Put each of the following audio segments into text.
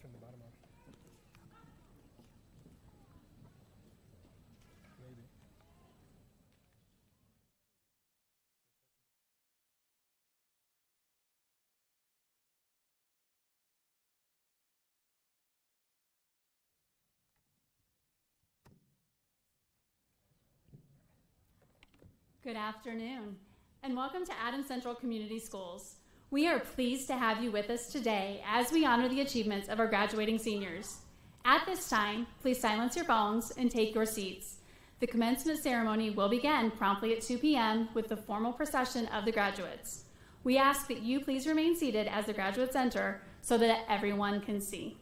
turn the bottom off. Maybe. Good afternoon, and welcome to Adams Central Community Schools. We are pleased to have you with us today as we honor the achievements of our graduating seniors. At this time, please silence your phones and take your seats. The commencement ceremony will begin promptly at 2 p.m. with the formal procession of the graduates. We ask that you please remain seated as the graduates enter so that everyone can see.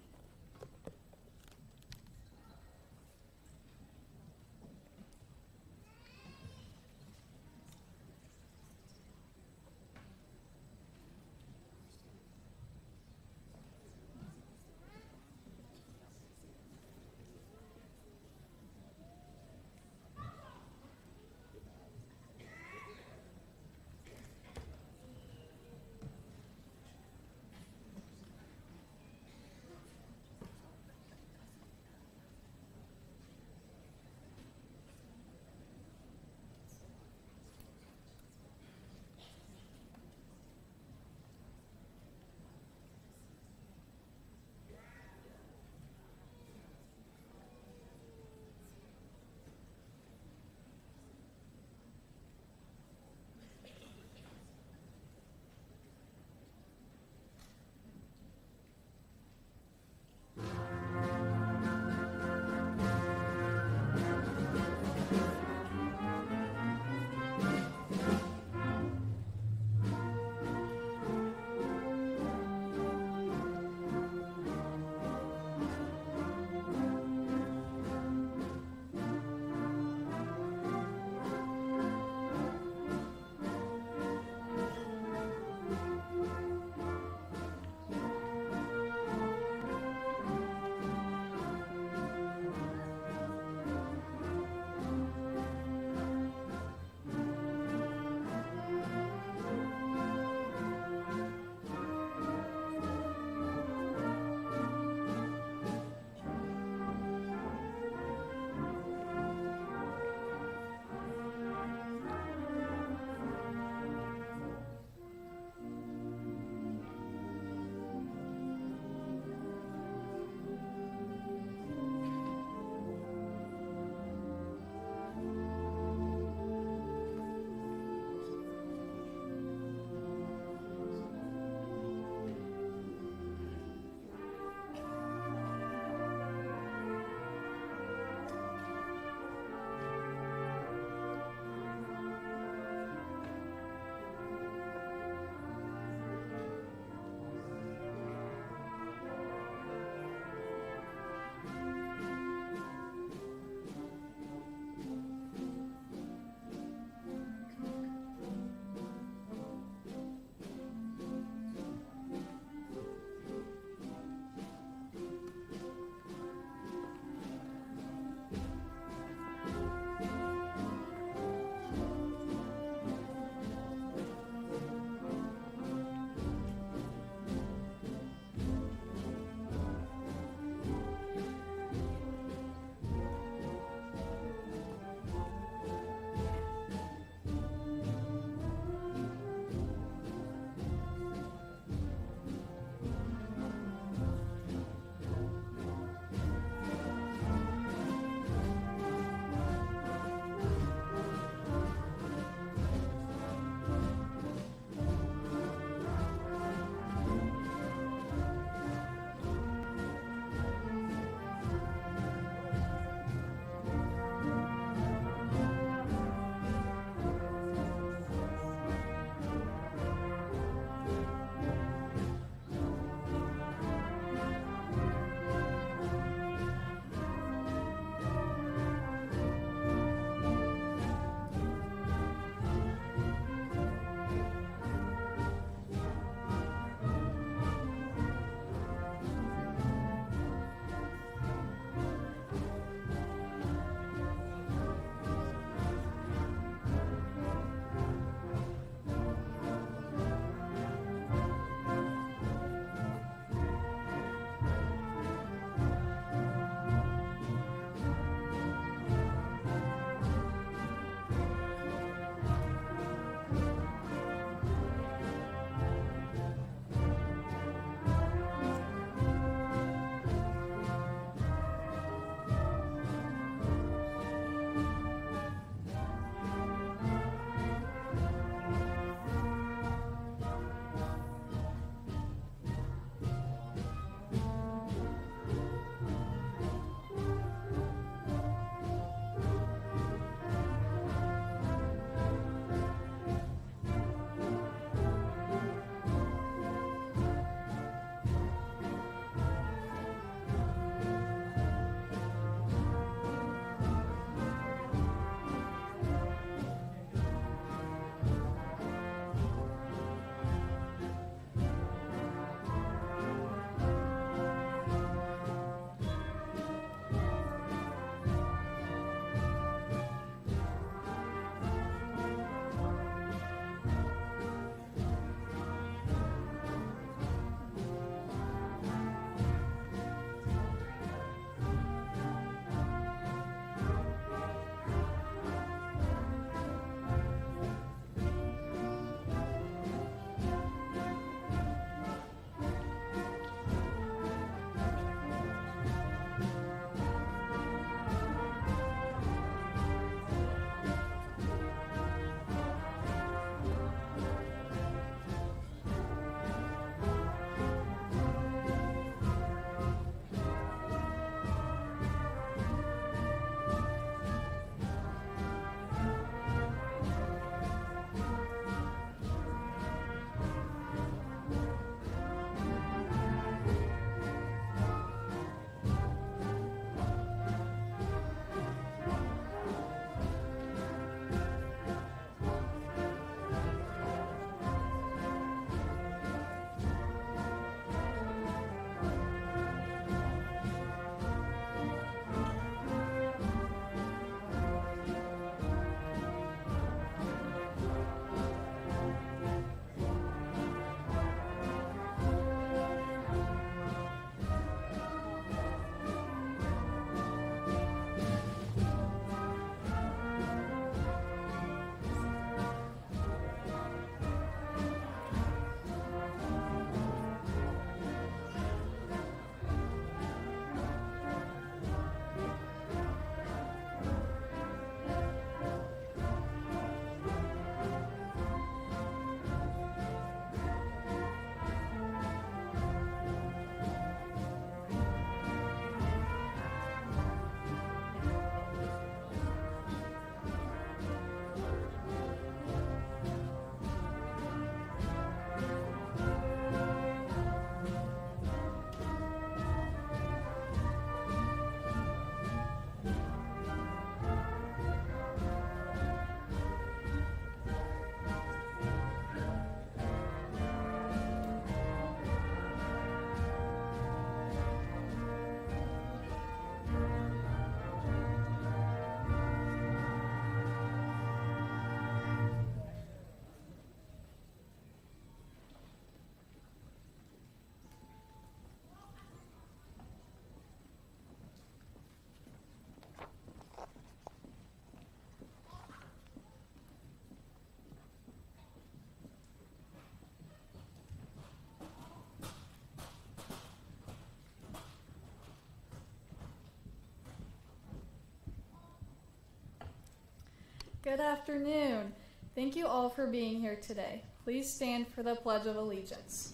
Good afternoon. Thank you all for being here today. Please stand for the Pledge of Allegiance.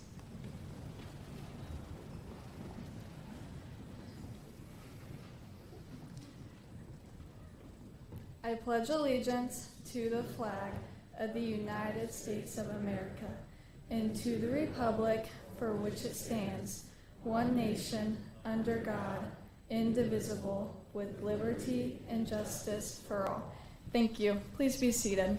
I pledge allegiance to the flag of the United States of America and to the republic for which it stands, one nation, under God, indivisible, with liberty and justice for all. Thank you. Please be seated.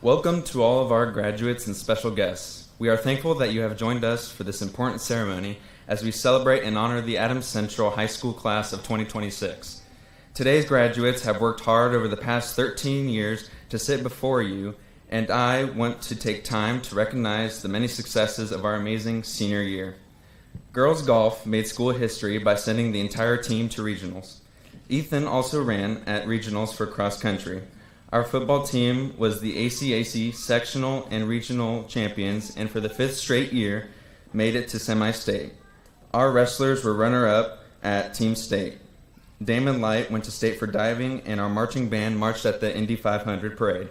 Welcome to all of our graduates and special guests. We are thankful that you have joined us for this important ceremony as we celebrate and honor the Adams Central High School class of 2026. Today's graduates have worked hard over the past 13 years to sit before you, and I want to take time to recognize the many successes of our amazing senior year. Girls golf made school history by sending the entire team to regionals. Ethan also ran at regionals for cross country. Our football team was the ACAC sectional and regional champions, and for the 5th straight year, made it to semi-state. Our wrestlers were runner-up at team state. Damon Light went to state for diving, and our marching band marched at the Indy 500 parade.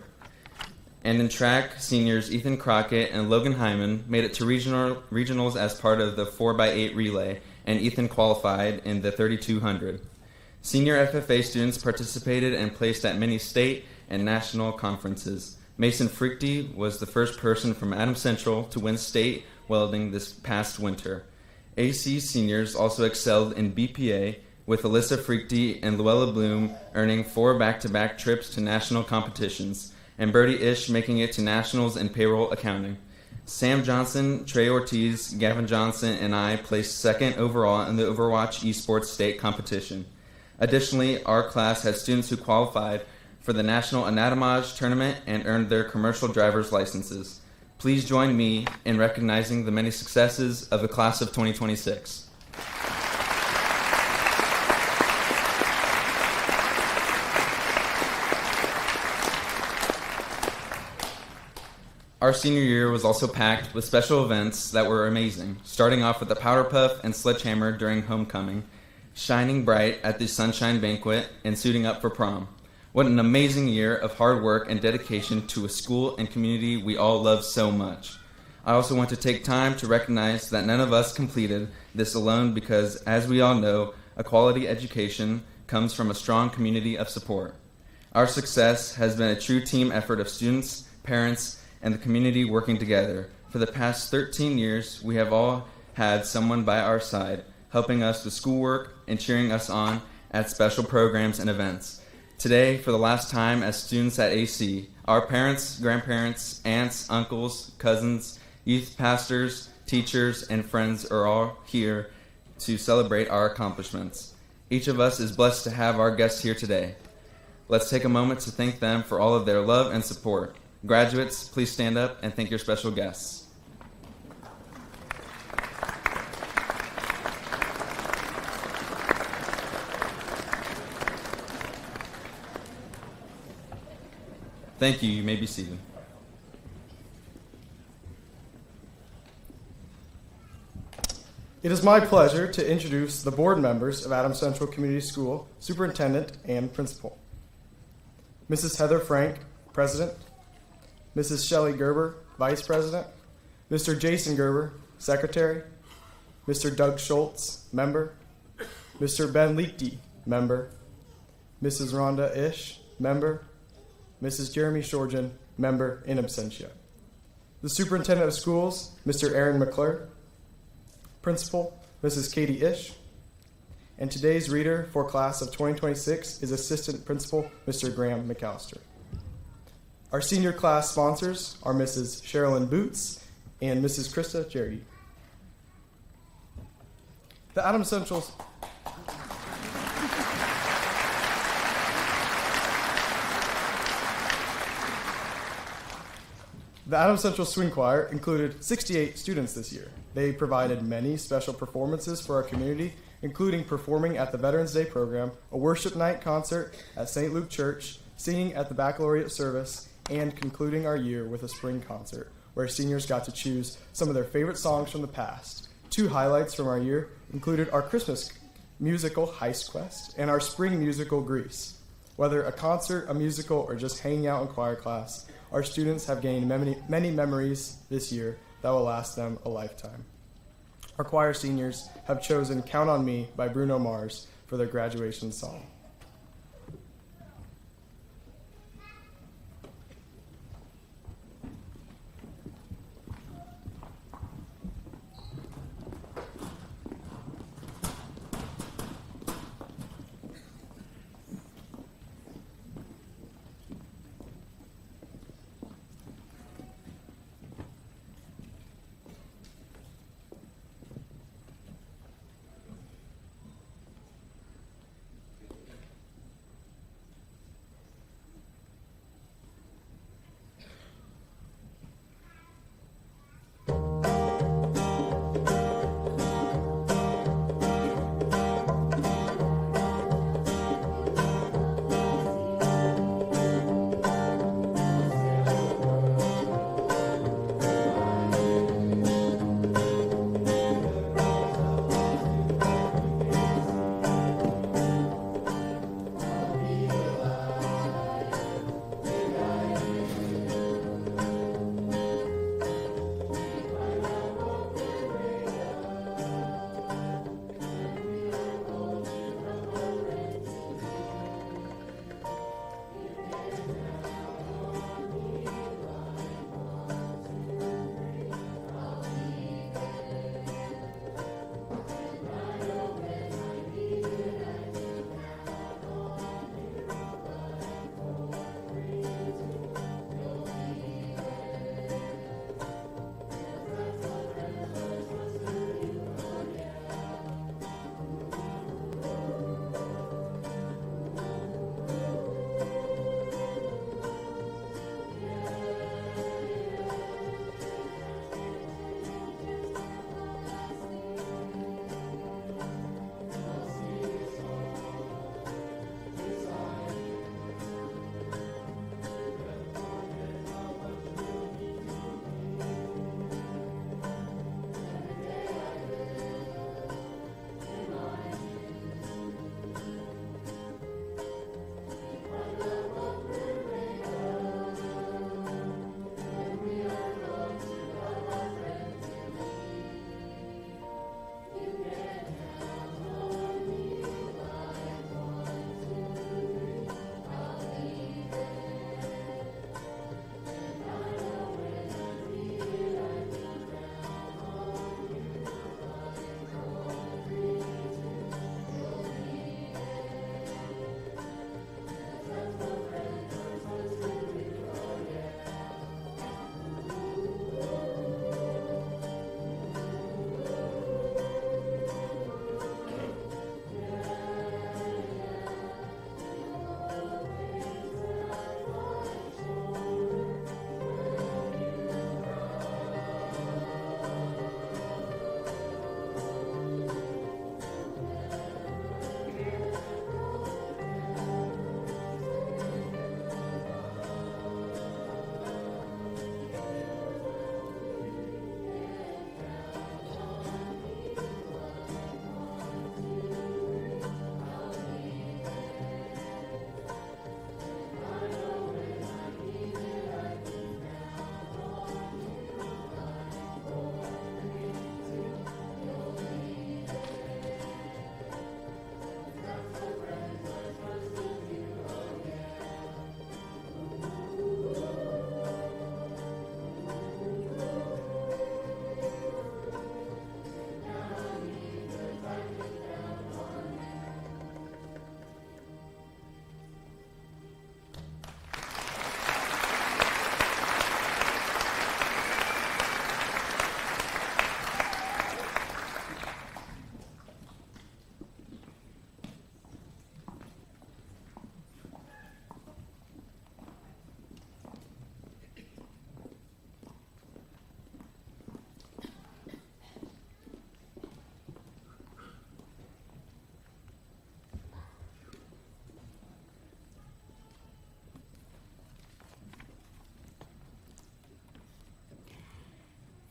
And in track, seniors Ethan Crockett and Logan Hyman made it to regionals as part of the 4x8 relay, and Ethan qualified in the 3200. Senior FFA students participated and placed at many state and national conferences. Mason Frichte was the first person from Adams Central to win state welding this past winter. AC seniors also excelled in BPA, with Alyssa Frichte and Luella Bloom earning 4 back-to-back trips to national competitions, and Birdie Ish making it to nationals in payroll accounting. Sam Johnson, Trey Ortiz, Gavin Johnson, and I placed 2nd overall in the Overwatch Esports state competition. Additionally, our class had students who qualified for the National Anatomage Tournament and earned their commercial driver's licenses. Please join me in recognizing the many successes of the class of 2026. Our senior year was also packed with special events that were amazing, starting off with the Powder Puff and Sledgehammer during homecoming, shining bright at the Sunshine Banquet, and suiting up for prom. What an amazing year of hard work and dedication to a school and community we all love so much. I also want to take time to recognize that none of us completed this alone because, as we all know, a quality education comes from a strong community of support. Our success has been a true team effort of students, parents, and the community working together. For the past 13 years, we have all had someone by our side, helping us with schoolwork and cheering us on at special programs and events. Today, for the last time as students at AC, our parents, grandparents, aunts, uncles, cousins, youth pastors, teachers, and friends are all here to celebrate our accomplishments. Each of us is blessed to have our guests here today. Let's take a moment to thank them for all of their love and support. Graduates, please stand up and thank your special guests. Thank you. You may be seated. It is my pleasure to introduce the board members of Adams Central Community School, Superintendent and Principal. Mrs. Heather Frank, President. Mrs. Shelley Gerber, Vice President. Mr. Jason Gerber, Secretary. Mr. Doug Schultz, Member. Mr. Ben Leakty, Member. Mrs. Rhonda Ish, Member. Mrs. Jeremy Shorgen, Member in absentia. The Superintendent of Schools, Mr. Aaron McClure. Principal, Mrs. Katie Ish. And today's reader for class of 2026 is Assistant Principal, Mr. Graham McAllister. Our senior class sponsors are Mrs. Sherilyn Boots and Mrs. Krista Jardy. The Adams Central The Adams Central Swing Choir included 68 students this year. They provided many special performances for our community, including performing at the Veterans Day program, a worship night concert at St. Luke Church, singing at the baccalaureate service, and concluding our year with a spring concert where seniors got to choose some of their favorite songs from the past. Two highlights from our year included our Christmas musical Heist Quest and our spring musical Grease. Whether a concert, a musical, or just hanging out in choir class, our students have gained many memories this year that will last them a lifetime. Our choir seniors have chosen Count on Me by Bruno Mars for their graduation song.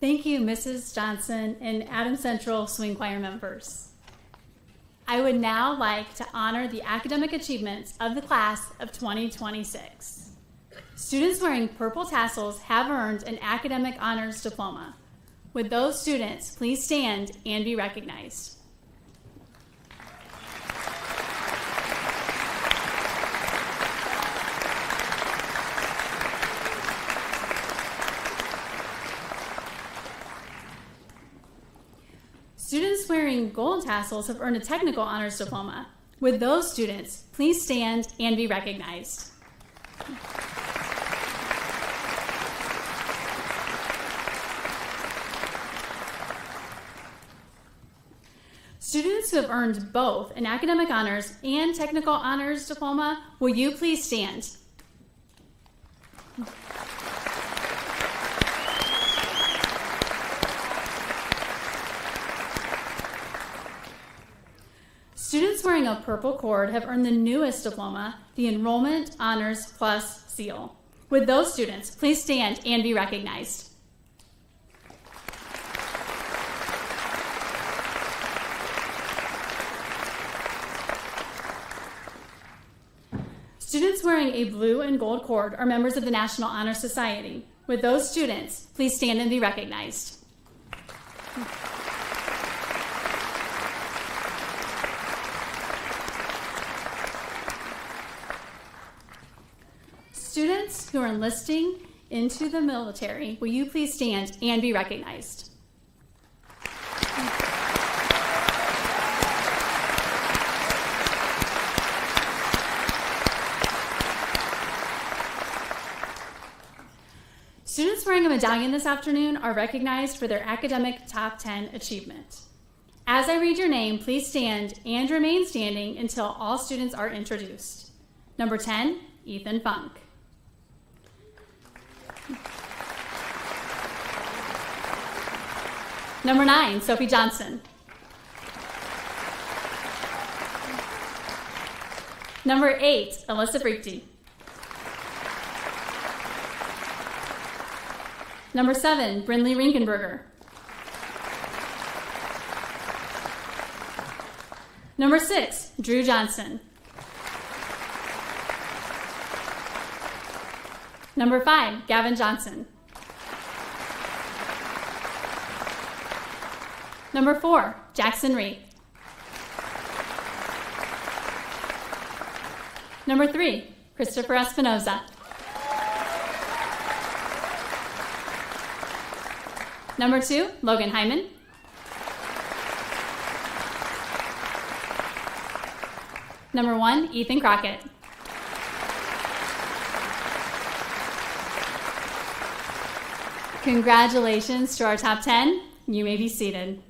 Thank you, Mrs. Johnson and Adams Central Swing Choir members. I would now like to honor the academic achievements of the class of 2026. Students wearing purple tassels have earned an academic honors diploma. Would those students please stand and be recognized? Students wearing gold tassels have earned a technical honors diploma. Would those students please stand and be recognized? Students who have earned both an academic honors and technical honors diploma, will you please stand? Students wearing a purple cord have earned the newest diploma, the Enrollment Honors Plus seal. Would those students please stand and be recognized? Students wearing a blue and gold cord are members of the National Honor Society. Would those students please stand and be recognized? Students who are enlisting into the military, will you please stand and be recognized? Students wearing a medallion this afternoon are recognized for their academic top 10 achievement. As I read your name, please stand and remain standing until all students are introduced. Number 10, Ethan Funk. Number 9, Sophie Johnson. Number 8, Alyssa Freakty. Number 7, Brinley Rinkenberger. Number 6, Drew Johnson. Number 5, Gavin Johnson. Number 4, Jackson Reed. Number 3, Christopher Espinoza. Number 2, Logan Hyman. Number 1, Ethan Crockett. Congratulations to our top 10. You may be seated.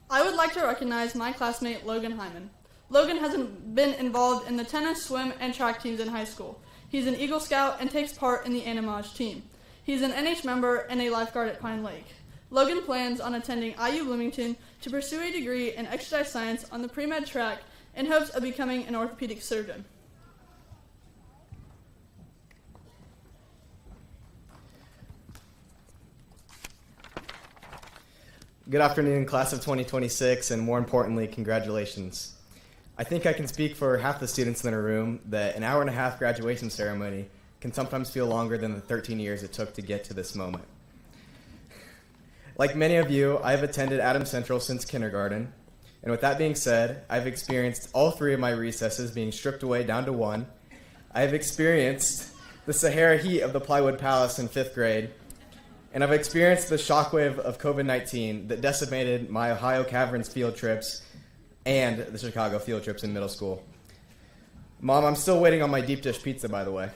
I would like to recognize my classmate Logan Hyman. Logan has been involved in the tennis, swim, and track teams in high school. He's an Eagle Scout and takes part in the Animage team. He's an NH member and a lifeguard at Pine Lake. Logan plans on attending IU Bloomington to pursue a degree in exercise science on the pre-med track in hopes of becoming an orthopedic surgeon. Good afternoon, class of 2026, and more importantly, congratulations. I think I can speak for half the students in the room that an hour and a half graduation ceremony can sometimes feel longer than the 13 years it took to get to this moment. Like many of you, I've attended Adams Central since kindergarten, and with that being said, I've experienced all 3 of my recesses being stripped away down to 1. I've experienced the Sahara heat of the Plywood Palace in 5th grade, and I've experienced the shockwave of COVID-19 that decimated my Ohio Caverns field trips and the Chicago field trips in middle school. Mom, I'm still waiting on my deep dish pizza, by the way.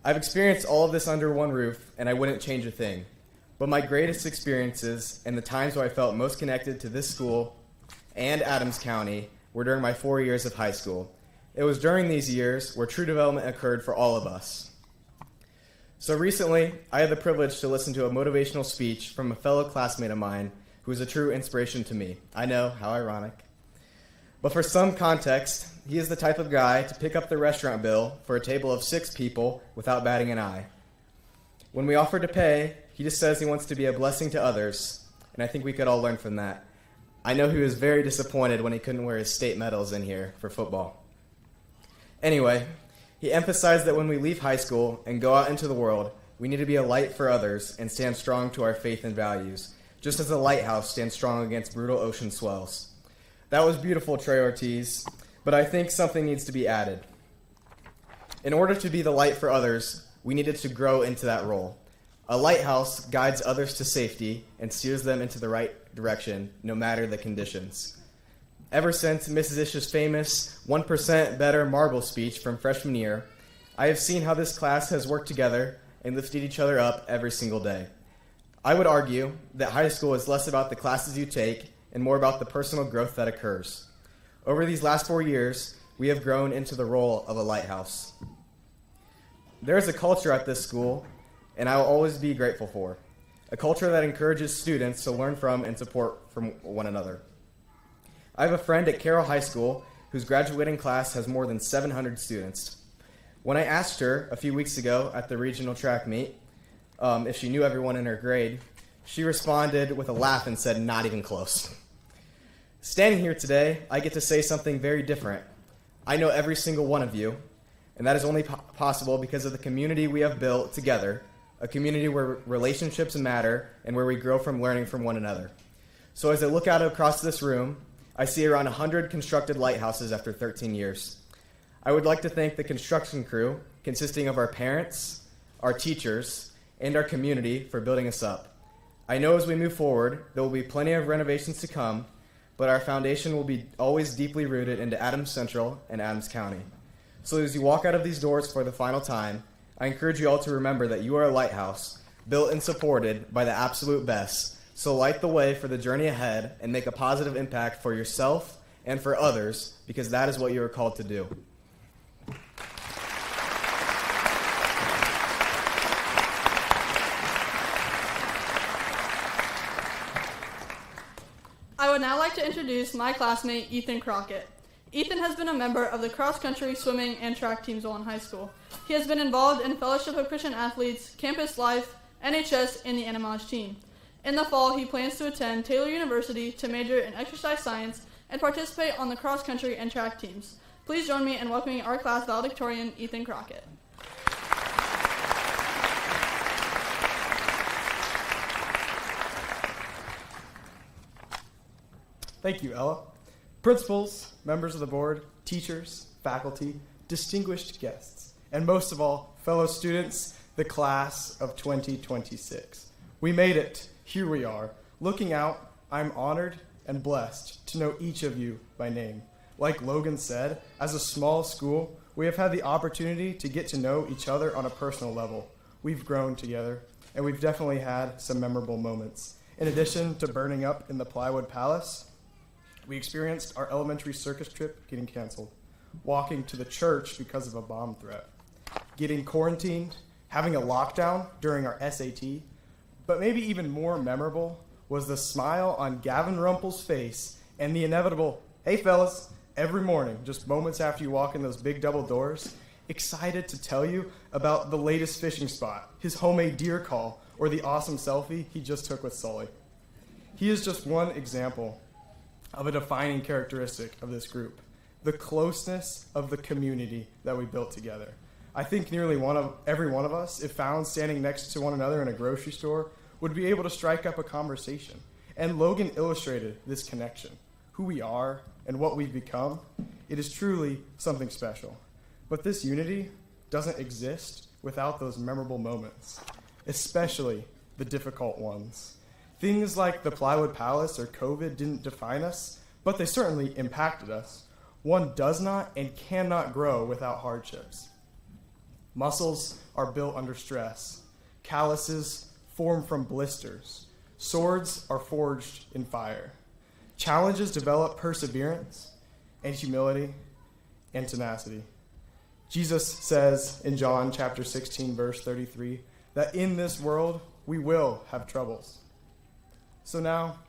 I've experienced all of this under one roof, and I wouldn't change a thing. But my greatest experiences and the times where I felt most connected to this school and Adams County were during my 4 years of high school. It was during these years where true development occurred for all of us. So recently, I had the privilege to listen to a motivational speech from a fellow classmate of mine who is a true inspiration to me. I know, how ironic. But for some context, he is the type of guy to pick up the restaurant bill for a table of 6 people without batting an eye. When we offer to pay, he just says he wants to be a blessing to others, and I think we could all learn from that. I know he was very disappointed when he couldn't wear his state medals in here for football. Anyway, he emphasized that when we leave high school and go out into the world, we need to be a light for others and stand strong to our faith and values, just as a lighthouse stands strong against brutal ocean swells. That was beautiful, Trey Ortiz, but I think something needs to be added. In order to be the light for others, we needed to grow into that role. A lighthouse guides others to safety and steers them into the right direction, no matter the conditions. Ever since Mrs. Ish's famous 1% Better marble speech from freshman year, I have seen how this class has worked together and lifted each other up every single day. I would argue that high school is less about the classes you take and more about the personal growth that occurs. Over these last 4 years, we have grown into the role of a lighthouse. There is a culture at this school, and I will always be grateful for. A culture that encourages students to learn from and support from one another. I have a friend at Carroll High School whose graduating class has more than 700 students. When I asked her a few weeks ago at the regional track meet if she knew everyone in her grade, she responded with a laugh and said, "Not even close." Standing here today, I get to say something very different. I know every single one of you, and that is only possible because of the community we have built together, a community where relationships matter and where we grow from learning from one another. So as I look out across this room, I see around 100 constructed lighthouses after 13 years. I would like to thank the construction crew, consisting of our parents, our teachers, and our community for building us up. I know as we move forward, there will be plenty of renovations to come, but our foundation will be always deeply rooted into Adams Central and Adams County. So as you walk out of these doors for the final time, I encourage you all to remember that you are a lighthouse, built and supported by the absolute best. So light the way for the journey ahead and make a positive impact for yourself and for others, because that is what you are called to do. I would now like to introduce my classmate, Ethan Crockett. Ethan has been a member of the cross-country, swimming, and track teams while in high school. He has been involved in Fellowship of Christian Athletes, Campus Life, NHS, and the Animage team. In the fall, he plans to attend Taylor University to major in exercise science and participate on the cross-country and track teams. Please join me in welcoming our class valedictorian, Ethan Crockett. Thank you, Ella. Principals, members of the board, teachers, faculty, distinguished guests, and most of all, fellow students, the class of 2026. We made it. Here we are. Looking out, I'm honored and blessed to know each of you by name. Like Logan said, as a small school, we have had the opportunity to get to know each other on a personal level. We've grown together, and we've definitely had some memorable moments. In addition to burning up in the Plywood Palace, we experienced our elementary circus trip getting canceled, walking to the church because of a bomb threat, getting quarantined, having a lockdown during our SAT, but maybe even more memorable was the smile on Gavin Rumpel's face and the inevitable, "Hey fellas," every morning, just moments after you walk in those big double doors, excited to tell you about the latest fishing spot, his homemade deer call, or the awesome selfie he just took with Sully. He is just one example of a defining characteristic of this group, the closeness of the community that we built together. I think nearly every one of us, if found standing next to one another in a grocery store, would be able to strike up a conversation. And Logan illustrated this connection, who we are and what we've become. It is truly something special. But this unity doesn't exist without those memorable moments, especially the difficult ones. Things like the Plywood Palace or COVID didn't define us, but they certainly impacted us. One does not and cannot grow without hardships. Muscles are built under stress. Calluses form from blisters. Swords are forged in fire. Challenges develop perseverance, and humility and tenacity. Jesus says in John chapter 16, verse 33, that in this world we will have troubles. So now,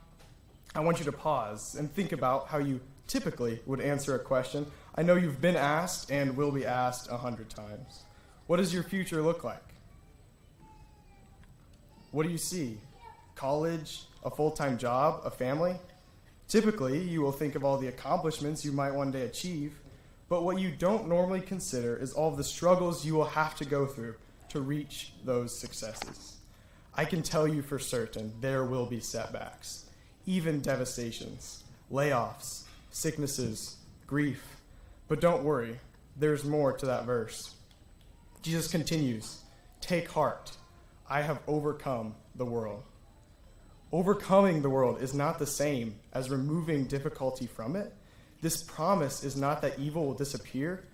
I want you to pause and think about how you typically would answer a question I know you've been asked and will be asked 100 times. What does your future look like? What do you see? College, a full-time job, a family? Typically, you will think of all the accomplishments you might one day achieve, but what you don't normally consider is all of the struggles you will have to go through to reach those successes. I can tell you for certain there will be setbacks, even devastations, layoffs, sicknesses, grief. But don't worry, there's more to that verse. Jesus continues, "Take heart, I have overcome the world." Overcoming the world is not the same as removing difficulty from it. This promise is not that evil will disappear.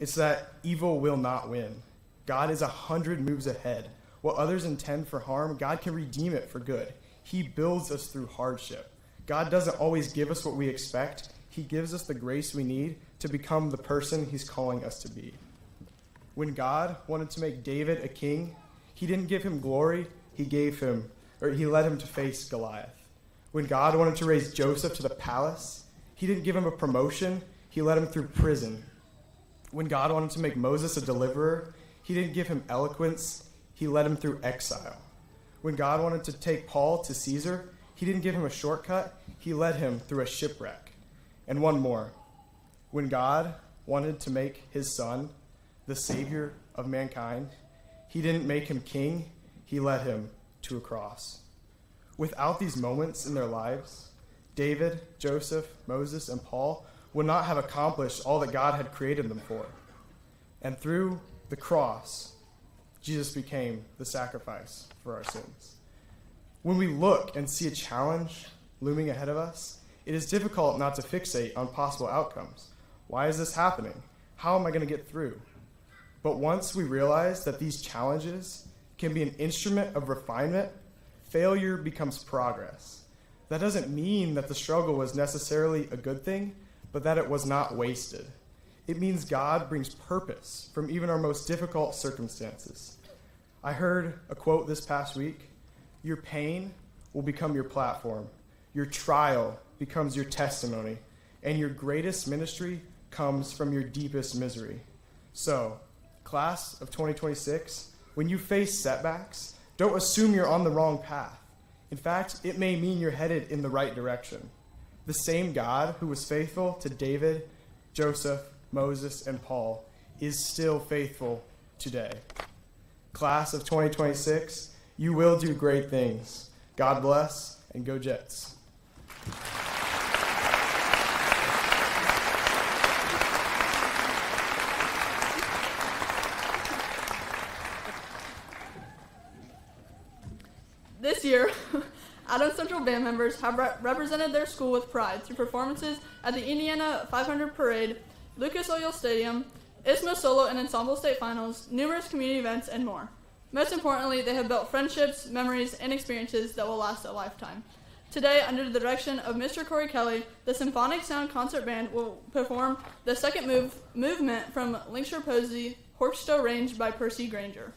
It's that evil will not win. God is 100 moves ahead. What others intend for harm, God can redeem it for good. He builds us through hardship. God doesn't always give us what we expect. He gives us the grace we need to become the person he's calling us to be. When God wanted to make David a king, he didn't give him glory, he led him to face Goliath. When God wanted to raise Joseph to the palace, he didn't give him a promotion, he led him through prison. When God wanted to make Moses a deliverer, he didn't give him eloquence, he led him through exile. When God wanted to take Paul to Caesar, he didn't give him a shortcut, he led him through a shipwreck. And one more. When God wanted to make his son the savior of mankind, he didn't make him king, he led him to a cross. Without these moments in their lives, David, Joseph, Moses, and Paul would not have accomplished all that God had created them for. And through the cross, Jesus became the sacrifice for our sins. When we look and see a challenge looming ahead of us, it is difficult not to fixate on possible outcomes. Why is this happening? How am I going to get through? But once we realize that these challenges can be an instrument of refinement, failure becomes progress. That doesn't mean that the struggle was necessarily a good thing, but that it was not wasted. It means God brings purpose from even our most difficult circumstances. I heard a quote this past week: "Your pain will become your platform. Your trial becomes your testimony, and your greatest ministry comes from your deepest misery." So, class of 2026, when you face setbacks, don't assume you're on the wrong path. In fact, it may mean you're headed in the right direction. The same God who was faithful to David, Joseph, Moses, and Paul is still faithful today. Class of 2026, you will do great things. God bless, and go Jets. This year, Adams Central band members have represented their school with pride through performances at the Indiana 500 Parade, Lucas Oil Stadium, ISMA Solo and Ensemble State Finals, numerous community events, and more. Most importantly, they have built friendships, memories, and experiences that will last a lifetime. Today, under the direction of Mr. Corey Kelly, the Symphonic Sound Concert Band will perform the second movement from Linkshire Posey, Horkstow Range by Percy Granger.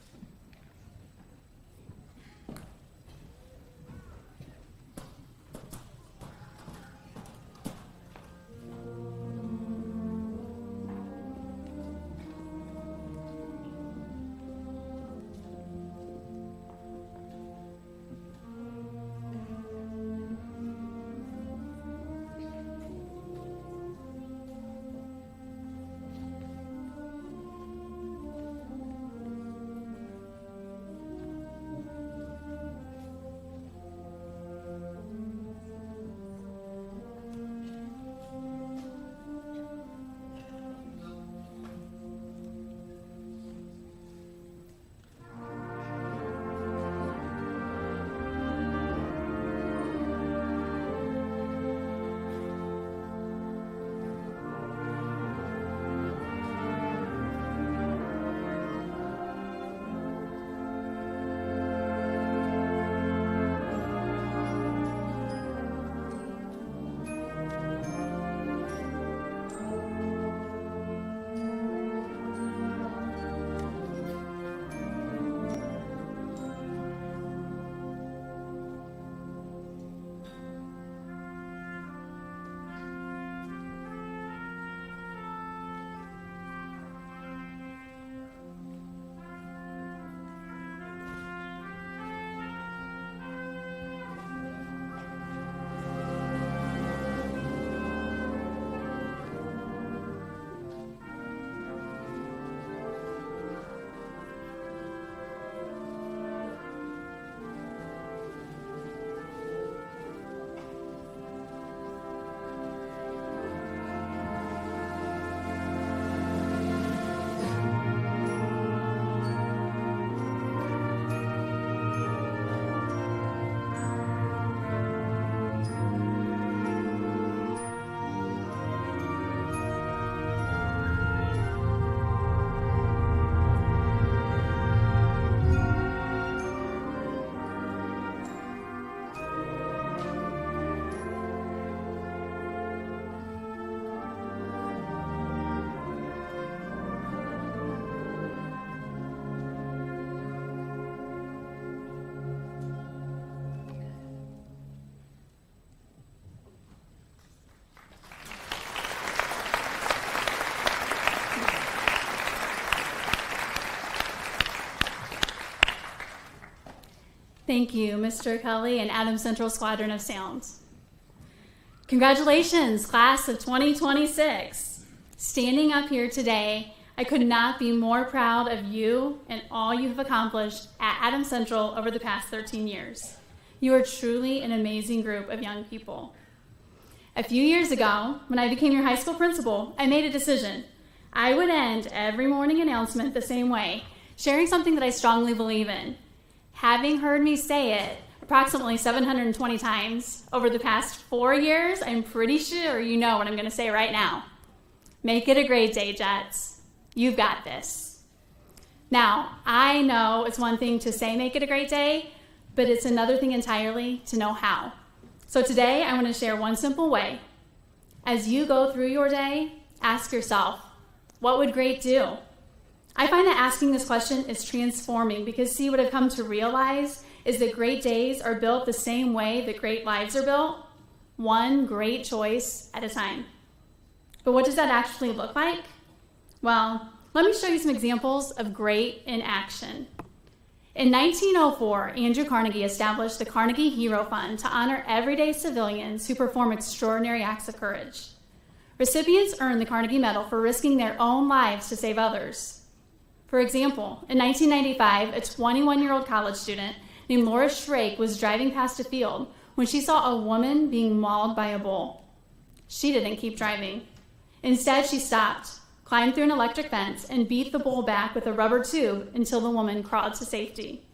Thank you, Mr. Kelly and Adams Central Squadron of Sound. Congratulations, class of 2026. Standing up here today, I could not be more proud of you and all you have accomplished at Adams Central over the past 13 years. You are truly an amazing group of young people. A few years ago, when I became your high school principal, I made a decision. I would end every morning announcement the same way, sharing something that I strongly believe in. Having heard me say it approximately 720 times over the past 4 years, I'm pretty sure you know what I'm going to say right now. Make it a great day, Jets. You've got this. Now, I know it's one thing to say make it a great day, but it's another thing entirely to know how. So today, I want to share one simple way. As you go through your day, ask yourself, what would great do? I find that asking this question is transforming because see, what I've come to realize is that great days are built the same way that great lives are built, one great choice at a time. But what does that actually look like? Well, let me show you some examples of great in action. In 1904, Andrew Carnegie established the Carnegie Hero Fund to honor everyday civilians who perform extraordinary acts of courage. Recipients earn the Carnegie Medal for risking their own lives to save others. For example, in 1995, a 21-year-old college student named Laura Schrake was driving past a field when she saw a woman being mauled by a bull. She didn't keep driving. Instead, she stopped, climbed through an electric fence, and beat the bull back with a rubber tube until the woman crawled to safety.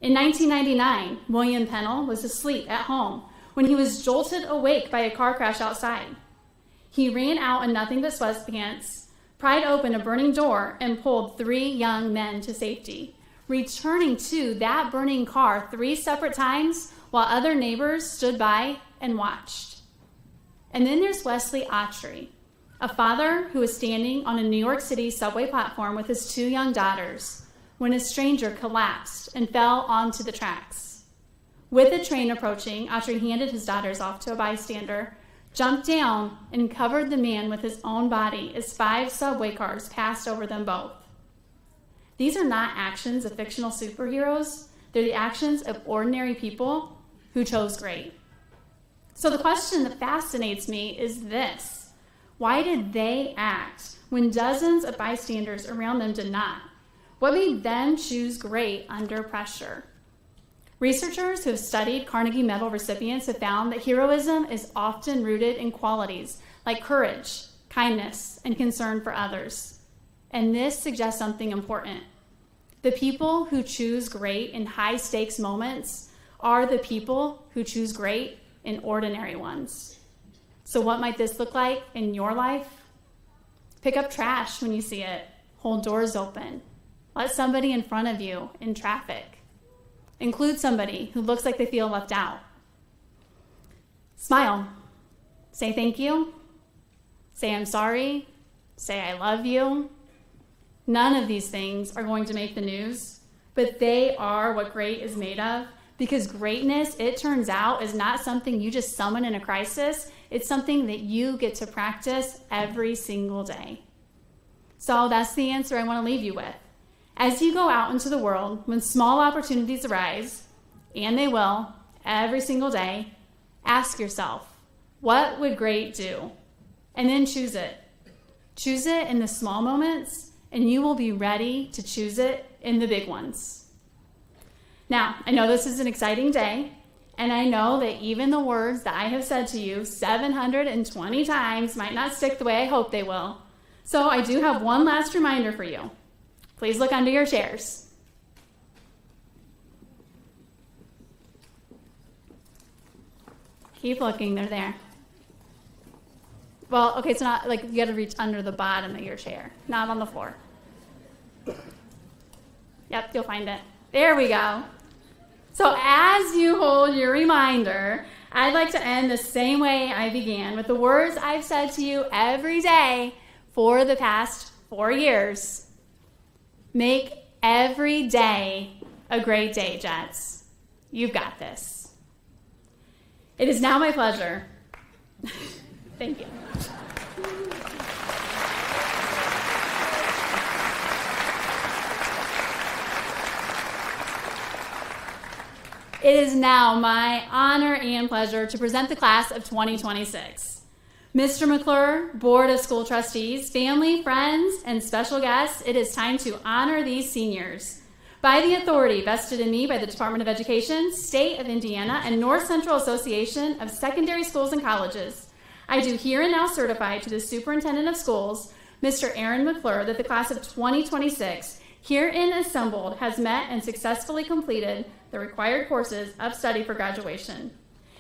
In 1999, William Pennell was asleep at home when he was jolted awake by a car crash outside. He ran out in nothing but sweatpants, pried open a burning door, and pulled 3 young men to safety, returning to that burning car 3 separate times while other neighbors stood by and watched. And then there's Wesley Autry, a father who was standing on a New York City subway platform with his 2 young daughters when a stranger collapsed and fell onto the tracks. With the train approaching, Autry handed his daughters off to a bystander, jumped down, and covered the man with his own body as 5 subway cars passed over them both. These are not actions of fictional superheroes. They're the actions of ordinary people who chose great. So the question that fascinates me is this. Why did they act when dozens of bystanders around them did not? What made them choose great under pressure? Researchers who have studied Carnegie Medal recipients have found that heroism is often rooted in qualities like courage, kindness, and concern for others. And this suggests something important. The people who choose great in high-stakes moments are the people who choose great in ordinary ones. So what might this look like in your life? Pick up trash when you see it. Hold doors open. Let somebody in front of you in traffic. Include somebody who looks like they feel left out. Smile. Say thank you. Say I'm sorry. Say I love you. None of these things are going to make the news, but they are what great is made of, because greatness, it turns out, is not something you just summon in a crisis. It's something that you get to practice every single day. So that's the answer I want to leave you with. As you go out into the world, when small opportunities arise, and they will, every single day, ask yourself, what would great do? And then choose it. Choose it in the small moments, and you will be ready to choose it in the big ones. Now, I know this is an exciting day, and I know that even the words that I have said to you 720 times might not stick the way I hope they will. So I do have one last reminder for you. Please look under your chairs. Keep looking, they're there. Well, okay, it's not like you gotta reach under the bottom of your chair, not on the floor. Yep, you'll find it. There we go. So as you hold your reminder, I'd like to end the same way I began, with the words I've said to you every day for the past 4 years. Make every day a great day, Jets. You've got this. It is now my pleasure. Thank you. It is now my honor and pleasure to present the class of 2026. Mr. McClure, Board of School Trustees, family, friends, and special guests, it is time to honor these seniors. By the authority vested in me by the Department of Education, State of Indiana, and North Central Association of Secondary Schools and Colleges, I do here and now certify to the Superintendent of Schools, Mr. Aaron McClure, that the class of 2026 herein assembled has met and successfully completed the required courses of study for graduation.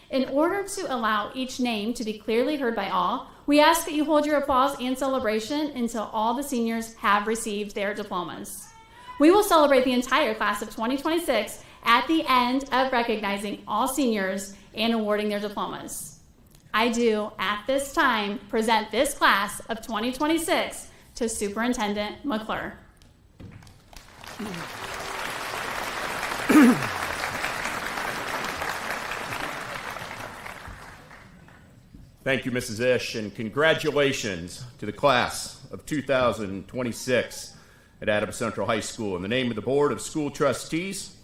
In order to allow each name to be clearly heard by all, we ask that you hold your applause and celebration until all the seniors have received their diplomas. We will celebrate the entire class of 2026 at the end of recognizing all seniors and awarding their diplomas. I do, at this time, present this class of 2026 to Superintendent McClure. Thank you, Mrs. Ish, and congratulations to the class of 2026 at Adams Central High School. In the name of the Board of School Trustees,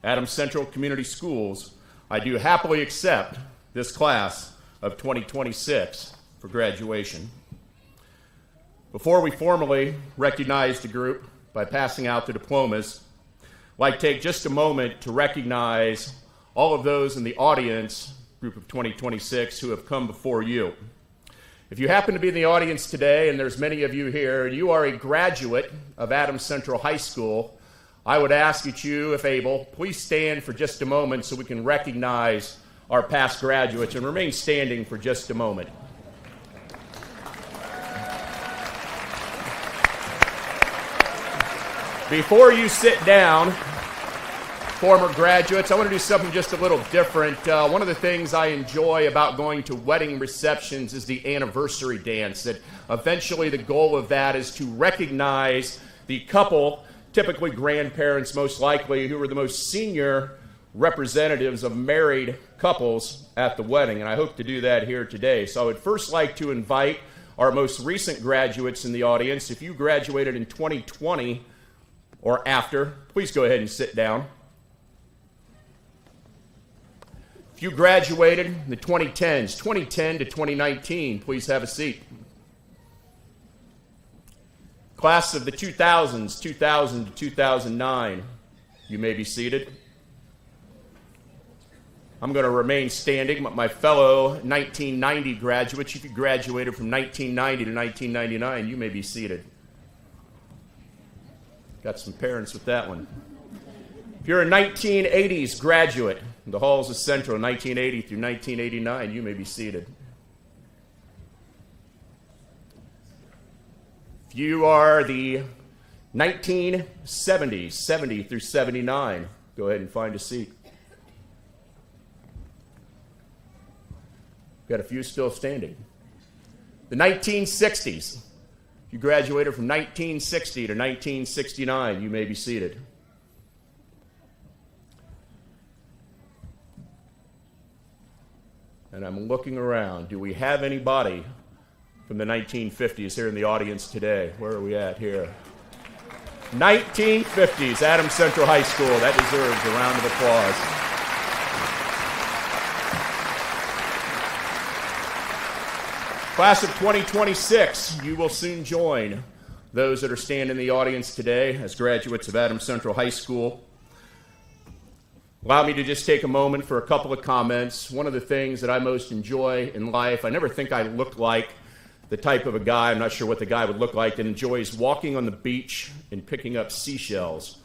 Adams Central Community Schools, I do happily accept this class of 2026 for graduation. Before we formally recognize the group by passing out the diplomas, I'd like to take just a moment to recognize all of those in the audience, group of 2026, who have come before you. If you happen to be in the audience today, and there's many of you here, and you are a graduate of Adams Central High School, I would ask that you, if able, please stand for just a moment so we can recognize our past graduates, and remain standing for just a moment. Before you sit down, former graduates, I want to do something just a little different. One of the things I enjoy about going to wedding receptions is the anniversary dance. That eventually the goal of that is to recognize the couple, typically grandparents most likely, who are the most senior representatives of married couples at the wedding. And I hope to do that here today. So I would first like to invite our most recent graduates in the audience. If you graduated in 2020 or after, please go ahead and sit down. If you graduated in the 2010s, 2010 to 2019, please have a seat. Class of the 2000s, 2000 to 2009, you may be seated. I'm going to remain standing. My fellow 1990 graduates, if you graduated from 1990 to 1999, you may be seated. Got some parents with that one. If you're a 1980s graduate, the halls of Central, 1980 through 1989, you may be seated. If you are the 1970s, 70 through 79, go ahead and find a seat. Got a few still standing. The 1960s, you graduated from 1960 to 1969, you may be seated. And I'm looking around. Do we have anybody from the 1950s here in the audience today? Where are we at here? 1950s, Adams Central High School. That deserves a round of applause. Class of 2026, you will soon join those that are standing in the audience today as graduates of Adams Central High School. Allow me to just take a moment for a couple of comments. One of the things that I most enjoy in life, I never think I look like the type of a guy, I'm not sure what the guy would look like, that enjoys walking on the beach and picking up seashells.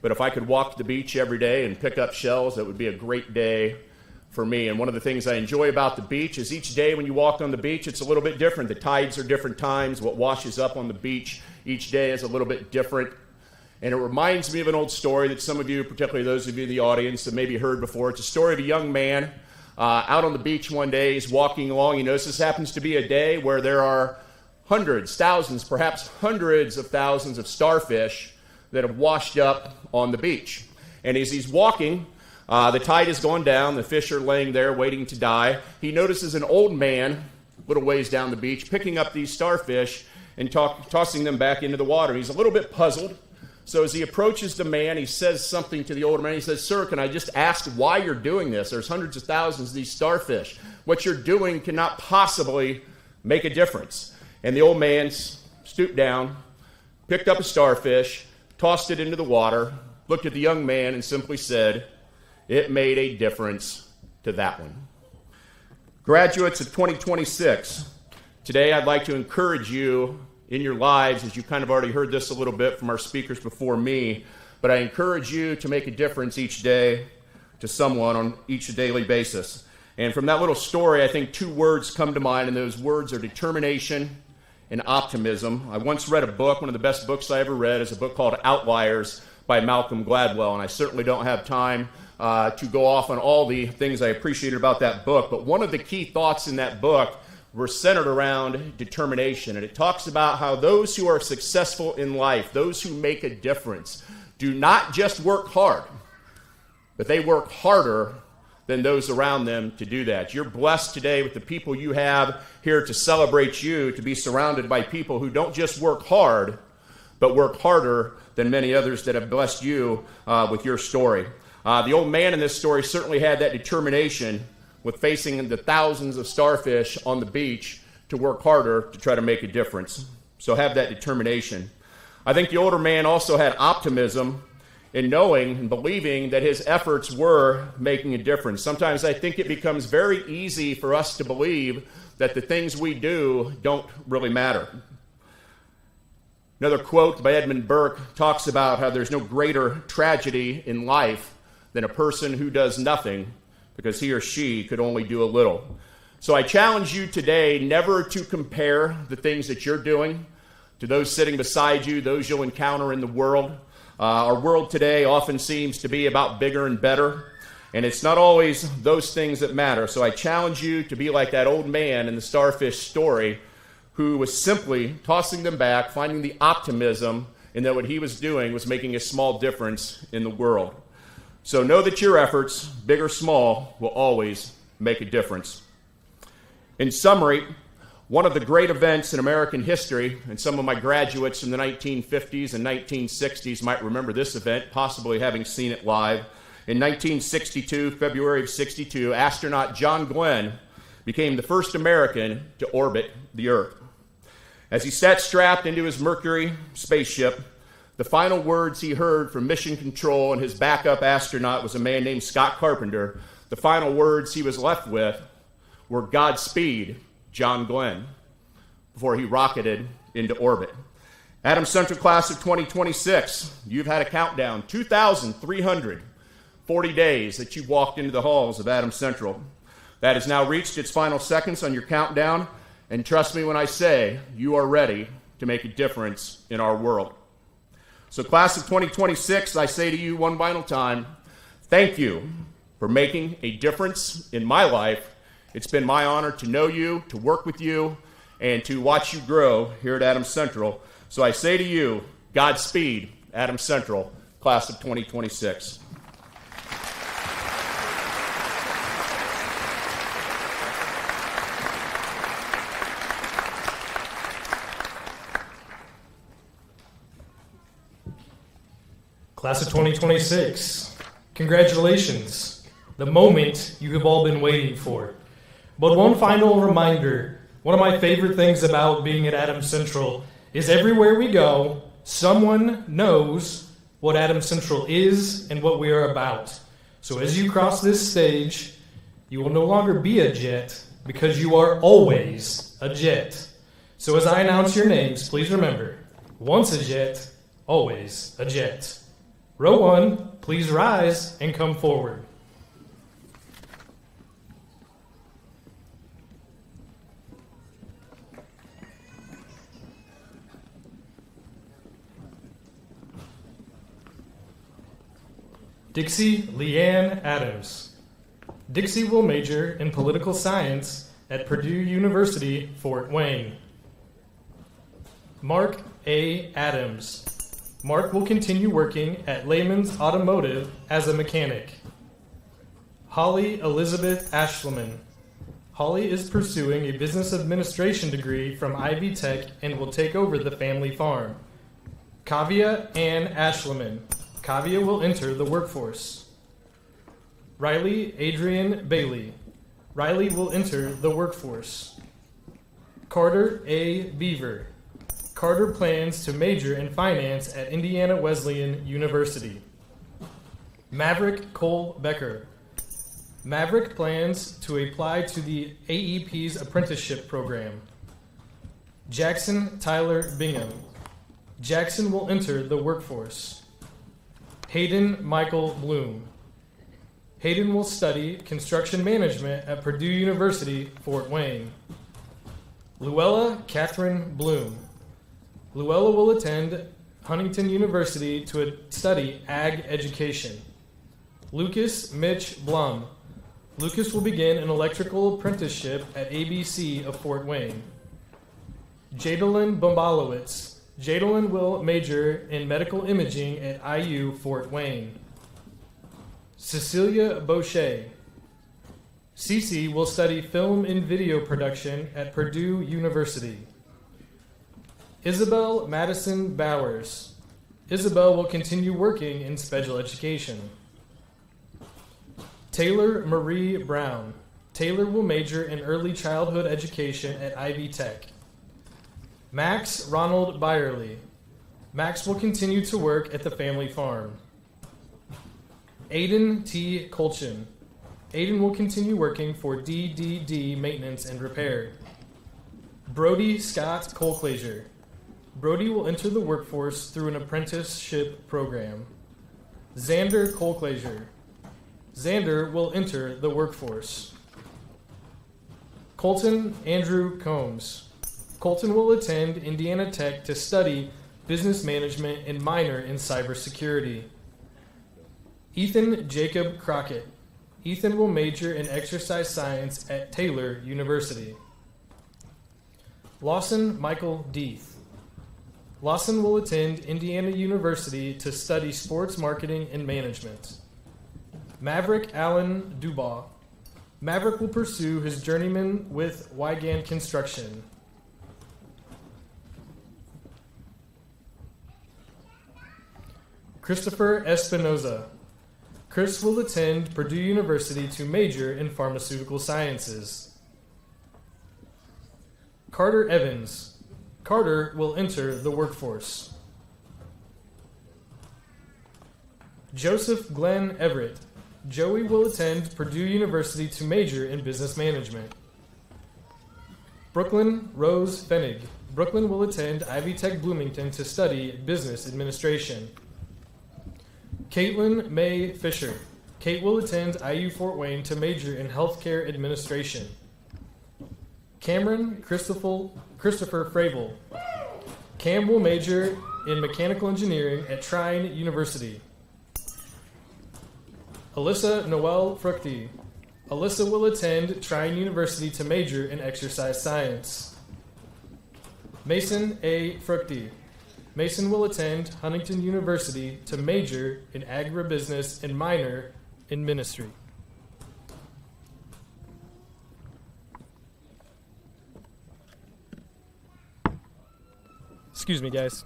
But if I could walk the beach every day and pick up shells, that would be a great day for me. And one of the things I enjoy about the beach is each day when you walk on the beach, it's a little bit different. The tides are different times. What washes up on the beach each day is a little bit different. And it reminds me of an old story that some of you, particularly those of you in the audience, have maybe heard before. It's a story of a young man out on the beach one day. He's walking along. He knows this happens to be a day where there are hundreds, thousands, perhaps hundreds of thousands of starfish that have washed up on the beach. And as he's walking, the tide has gone down. The fish are laying there waiting to die. He notices an old man a little ways down the beach picking up these starfish and tossing them back into the water. He's a little bit puzzled So as he approaches the man, he says something to the older man. He says, "Sir, can I just ask why you're doing this? There's hundreds of thousands of these starfish. What you're doing cannot possibly make a difference." And the old man stooped down, picked up a starfish, tossed it into the water, looked at the young man, and simply said, "It made a difference to that one." Graduates of 2026, today I'd like to encourage you in your lives, as you kind of already heard this a little bit from our speakers before me, but I encourage you to make a difference each day to someone on each daily basis. And from that little story, I think two words come to mind, and those words are determination and optimism. I once read a book, one of the best books I ever read is a book called Outliers by Malcolm Gladwell, and I certainly don't have time to go off on all the things I appreciated about that book, but one of the key thoughts in that book were centered around determination, and it talks about how those who are successful in life, those who make a difference, do not just work hard, but they work harder than those around them to do that. You're blessed today with the people you have here to celebrate you, to be surrounded by people who don't just work hard, but work harder than many others that have blessed you with your story. The old man in this story certainly had that determination with facing the thousands of starfish on the beach to work harder to try to make a difference. So have that determination. I think the older man also had optimism in knowing and believing that his efforts were making a difference. Sometimes I think it becomes very easy for us to believe that the things we do don't really matter. Another quote by Edmund Burke talks about how there's no greater tragedy in life than a person who does nothing because he or she could only do a little. So I challenge you today never to compare the things that you're doing to those sitting beside you, those you'll encounter in the world. Our world today often seems to be about bigger and better, and it's not always those things that matter. So I challenge you to be like that old man in the starfish story who was simply tossing them back, finding the optimism in that what he was doing was making a small difference in the world. So know that your efforts, big or small, will always make a difference. In summary, one of the great events in American history, and some of my graduates from the 1950s and 1960s might remember this event, possibly having seen it live. In 1962, February of 62, astronaut John Glenn became the first American to orbit the Earth. As he sat strapped into his Mercury spaceship, the final words he heard from Mission Control and his backup astronaut was a man named Scott Carpenter. The final words he was left with were "Godspeed, John Glenn," before he rocketed into orbit. Adams Central Class of 2026, you've had a countdown, 2,340 days that you've walked into the halls of Adams Central. That has now reached its final seconds on your countdown, and trust me when I say you are ready to make a difference in our world. So Class of 2026, I say to you one final time, thank you for making a difference in my life. It's been my honor to know you, to work with you, and to watch you grow here at Adams Central. So I say to you, Godspeed, Adams Central, Class of 2026. Class of 2026, congratulations, the moment you have all been waiting for. But one final reminder, one of my favorite things about being at Adams Central is everywhere we go, someone knows what Adams Central is and what we are about. So as you cross this stage, you will no longer be a jet because you are always a jet. So as I announce your names, please remember, once a jet, always a jet. Row 1, please rise and come forward. Dixie Leanne Adams. Dixie will major in political science at Purdue University, Fort Wayne. Mark A. Adams. Mark will continue working at Lehman's Automotive as a mechanic. Holly Elizabeth Ashleman. Holly is pursuing a business administration degree from Ivy Tech and will take over the family farm. Kavia Ann Ashleman. Kavia will enter the workforce. Riley Adrian Bailey. Riley will enter the workforce. Carter A. Beaver. Carter plans to major in finance at Indiana Wesleyan University. Maverick Cole Becker. Maverick plans to apply to the AEP's apprenticeship program. Jackson Tyler Bingham. Jackson will enter the workforce. Hayden Michael Bloom. Hayden will study construction management at Purdue University, Fort Wayne. Luella Catherine Bloom. Luella will attend Huntington University to study ag education. Lucas Mitch Blum. Lucas will begin an electrical apprenticeship at ABC of Fort Wayne. Jadalyn Bombalowitz. Jadalyn will major in medical imaging at IU Fort Wayne. Cecilia Boucher. Cece will study film and video production at Purdue University. Isabel Madison Bowers. Isabel will continue working in special education. Taylor Marie Brown. Taylor will major in early childhood education at Ivy Tech. Max Ronald Byerly. Max will continue to work at the family farm. Aiden T. Colchin. Aiden will continue working for DDD Maintenance and Repair. Brody Scott Colclaser. Brody will enter the workforce through an apprenticeship program. Xander Colclaser. Xander will enter the workforce. Colton Andrew Combs. Colton will attend Indiana Tech to study business management and minor in cybersecurity. Ethan Jacob Crockett. Ethan will major in exercise science at Taylor University. Lawson Michael Deeth. Lawson will attend Indiana University to study sports marketing and management. Maverick Allen Dubois. Maverick will pursue his journeyman with Wygan Construction. Christopher Espinoza. Chris will attend Purdue University to major in pharmaceutical sciences. Carter Evans. Carter will enter the workforce. Joseph Glenn Everett. Joey will attend Purdue University to major in business management. Brooklyn Rose Fenig. Brooklyn will attend Ivy Tech Bloomington to study business administration. Caitlin May Fisher. Kate will attend IU Fort Wayne to major in healthcare administration. Cameron Christopher Fravel. Cam will major in mechanical engineering at Trine University. Alyssa Noel Fructi. Alyssa will attend Trine University to major in exercise science. Mason A. Fructi. Mason will attend Huntington University to major in agribusiness and minor in ministry. Excuse me, guys.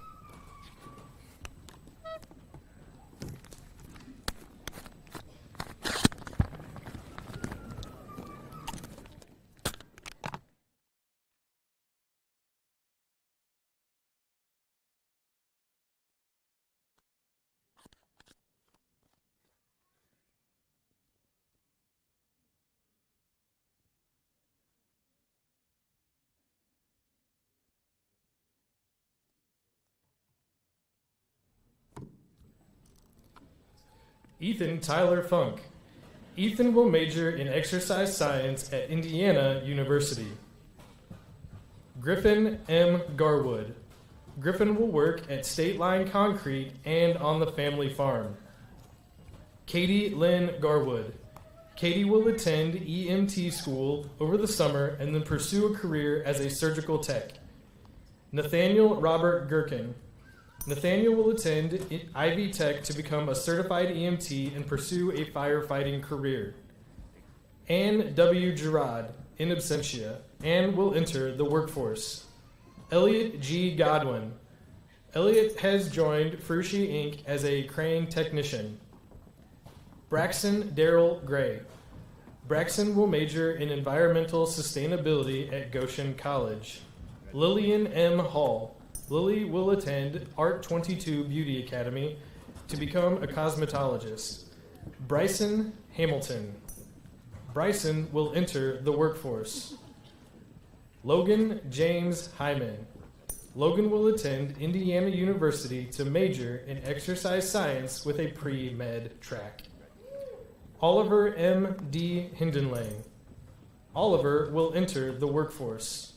Ethan Tyler Funk. Ethan will major in exercise science at Indiana University. Griffin M. Garwood. Griffin will work at State Line Concrete and on the family farm. Katie Lynn Garwood. Katie will attend EMT school over the summer and then pursue a career as a surgical tech. Nathaniel Robert Gherkin. Nathaniel will attend Ivy Tech to become a certified EMT and pursue a firefighting career. Ann W. Gerard, in absentia. Ann will enter the workforce. Elliot G. Godwin. Elliot has joined Frushi Inc. as a crane technician. Braxton Darrell Gray. Braxton will major in environmental sustainability at Goshen College. Lillian M. Hall. Lily will attend Art 22 Beauty Academy to become a cosmetologist. Bryson Hamilton. Bryson will enter the workforce. Logan James Hyman. Logan will attend Indiana University to major in exercise science with a pre-med track. Oliver M. D. Hindenlang. Oliver will enter the workforce.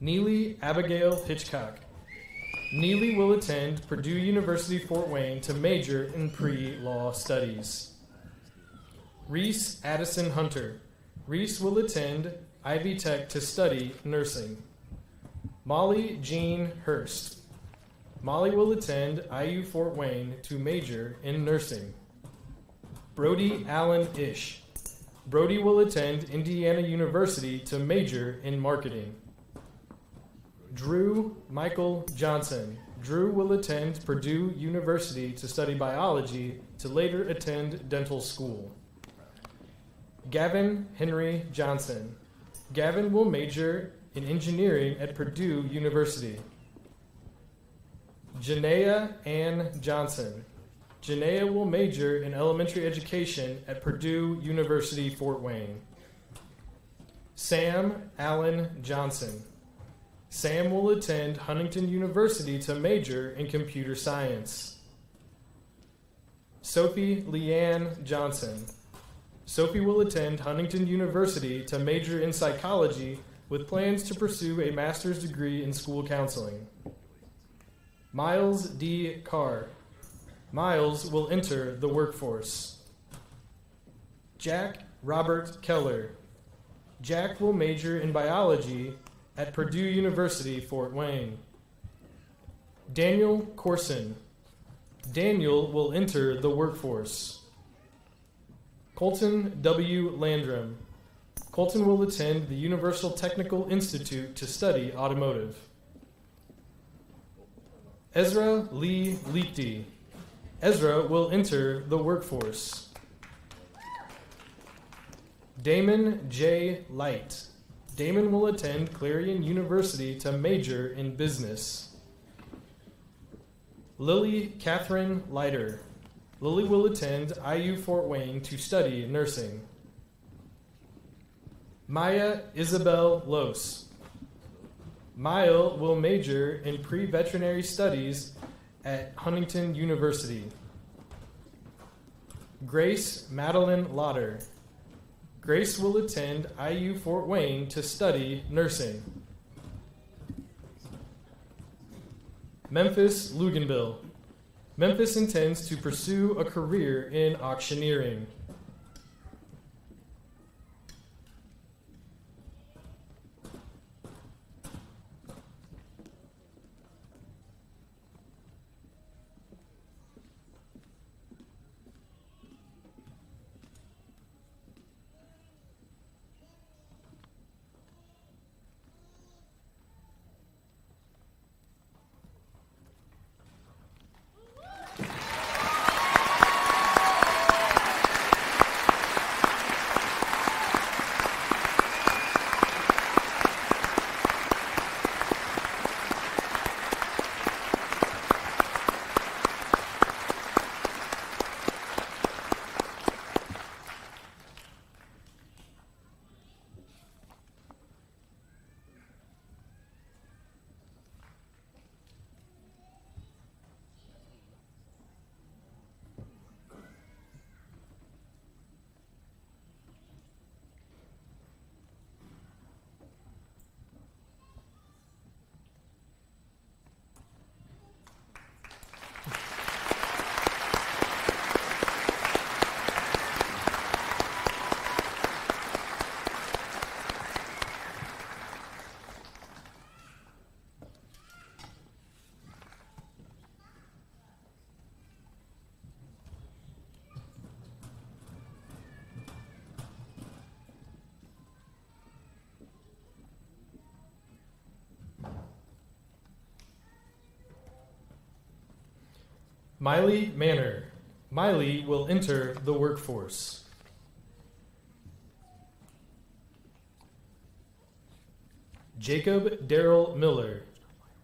Neely Abigail Hitchcock. Neely will attend Purdue University Fort Wayne to major in pre-law studies. Reese Addison Hunter. Reese will attend Ivy Tech to study nursing. Molly Jean Hurst. Molly will attend IU Fort Wayne to major in nursing. Brody Allen Ish. Brody will attend Indiana University to major in marketing. Drew Michael Johnson. Drew will attend Purdue University to study biology to later attend dental school. Gavin Henry Johnson. Gavin will major in engineering at Purdue University. Janaea Ann Johnson. Janaea will major in elementary education at Purdue University Fort Wayne. Sam Allen Johnson. Sam will attend Huntington University to major in computer science. Sophie Leanne Johnson. Sophie will attend Huntington University to major in psychology with plans to pursue a master's degree in school counseling. Miles D. Carr. Miles will enter the workforce. Jack Robert Keller. Jack will major in biology at Purdue University, Fort Wayne. Daniel Corson. Daniel will enter the workforce. Colton W. Landrum. Colton will attend the Universal Technical Institute to study automotive. Ezra Lee Leakty. Ezra will enter the workforce. Damon J. Light. Damon will attend Clarion University to major in business. Lily Catherine Leiter. Lily will attend IU Fort Wayne to study nursing. Maya Isabel Los. Maya will major in pre-veterinary studies at Huntington University. Grace Madeline Lauder. Grace will attend IU Fort Wayne to study nursing. Memphis Luganville. Memphis intends to pursue a career in auctioneering. Miley Manor. Miley will enter the workforce. Jacob Darrell Miller.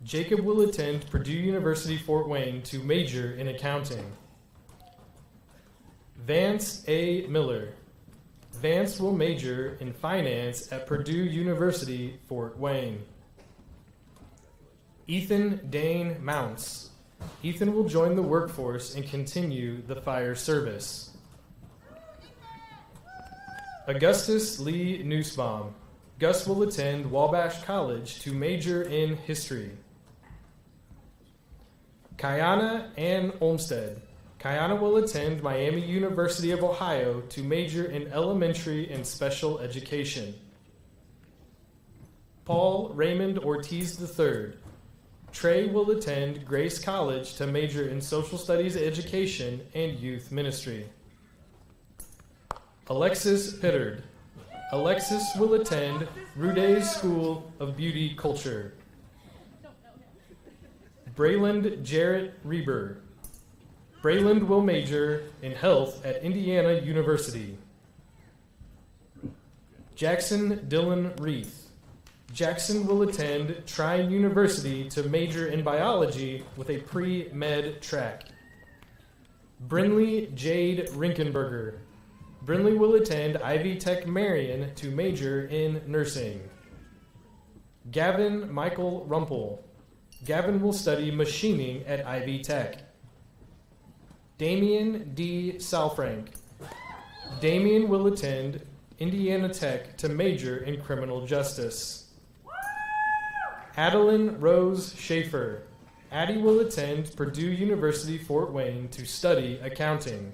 Jacob will attend Purdue University Fort Wayne to major in accounting. Vance A. Miller. Vance will major in finance at Purdue University Fort Wayne. Ethan Dane Mounts. Ethan will join the workforce and continue the fire service. Augustus Lee Nussbaum. Gus will attend Wabash College to major in history. Kayana Ann Olmstead. Kayana will attend Miami University of Ohio to major in elementary and special education. Paul Raymond Ortiz III. Trey will attend Grace College to major in social studies education and youth ministry. Alexis Pittard. Alexis will attend Rude School of Beauty Culture. Brayland Jarrett Reber. Brayland will major in health at Indiana University. Jackson Dylan Reith. Jackson will attend Trine University to major in biology with a pre-med track. Brinley Jade Rinkenberger. Brinley will attend Ivy Tech Marion to major in nursing. Gavin Michael Rumpel. Gavin will study machining at Ivy Tech. Damian D. Salfrank. Damian will attend Indiana Tech to major in criminal justice. Adeline Rose Schaefer. Addie will attend Purdue University Fort Wayne to study accounting.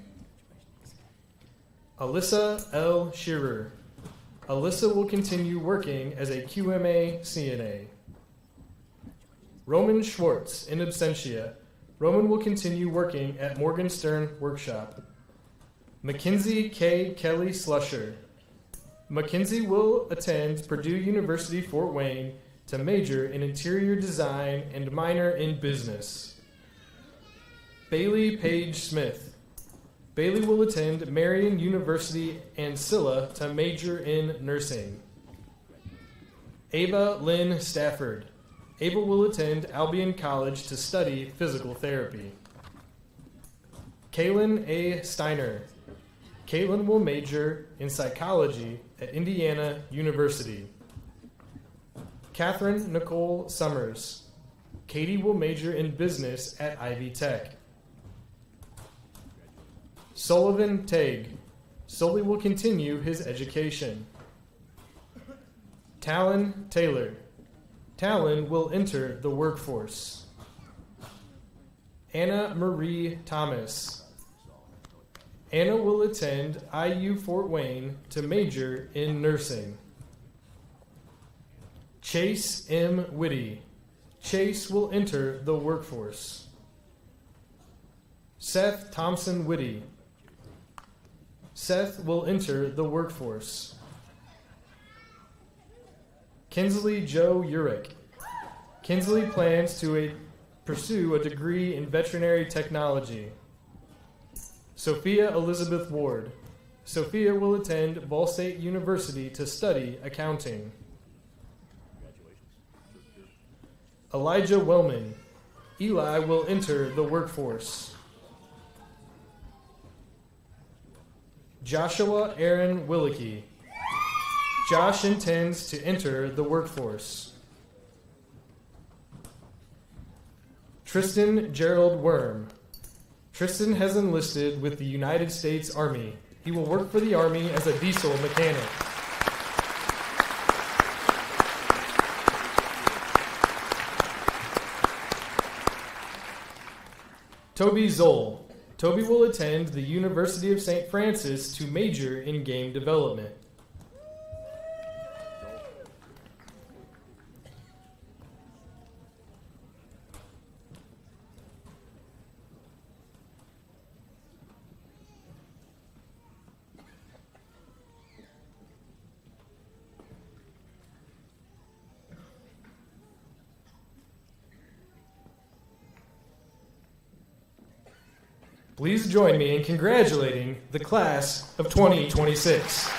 Alyssa L. Shearer. Alyssa will continue working as a QMA CNA. Roman Schwartz, in absentia. Roman will continue working at Morgenstern Workshop. Mackenzie K. Kelly Slusher. Mackenzie will attend Purdue University Fort Wayne to major in interior design and minor in business. Bailey Page Smith. Bailey will attend Marion University Ancilla to major in nursing. Ava Lynn Stafford. Ava will attend Albion College to study physical therapy. Kaylin A. Steiner. Kaylin will major in psychology at Indiana University. Catherine Nicole Summers. Katie will major in business at Ivy Tech. Sullivan Tague. Sully will continue his education. Talon Taylor. Talon will enter the workforce. Anna Marie Thomas. Anna will attend IU Fort Wayne to major in nursing. Chase M. Whitty. Chase will enter the workforce. Seth Thompson Whitty. Seth will enter the workforce. Kinsley Joe Urich. Kinsley plans to pursue a degree in veterinary technology. Sophia Elizabeth Ward. Sophia will attend Ball State University to study accounting. Elijah Wellman. Eli will enter the workforce. Joshua Aaron Willicke. Josh intends to enter the workforce. Tristan Gerald Worm. Tristan has enlisted with the United States Army. He will work for the Army as a diesel mechanic. Toby Zoll. Toby will attend the University of St. Francis to major in game development. Please join me in congratulating the class of 2026.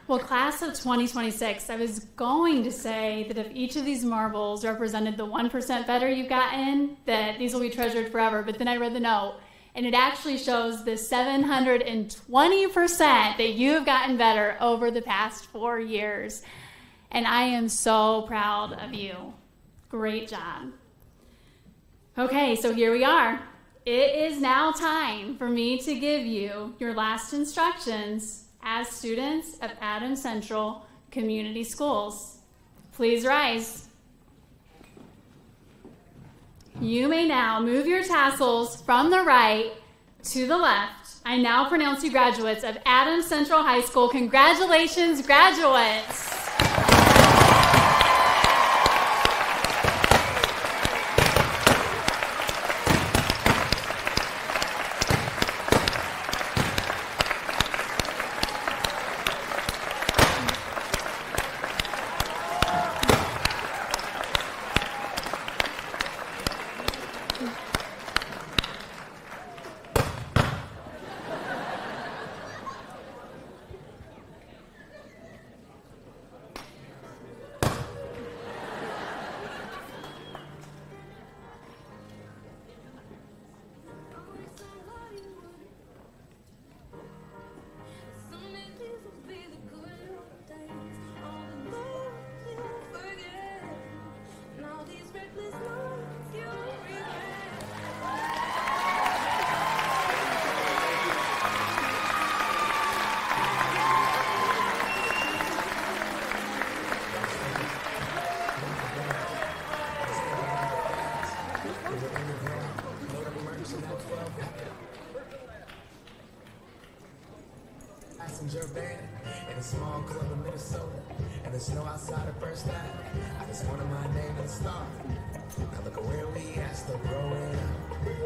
Well, class of 2026, I was going to say that if each of these marbles represented the 1% better you've gotten, that these will be treasured forever. But then I read the note, and it actually shows the 720% that you have gotten better over the past 4 years. And I am so proud of you. Great job. Okay, so here we are. It is now time for me to give you your last instructions as students of Adams Central Community Schools. Please rise. You may now move your tassels from the right to the left. I now pronounce you graduates of Adams Central High School. Congratulations, graduates. Passenger van in a small club in Minnesota, and the snow outside the first night. I just wanted my name to start. Now look at where we at, still growing up.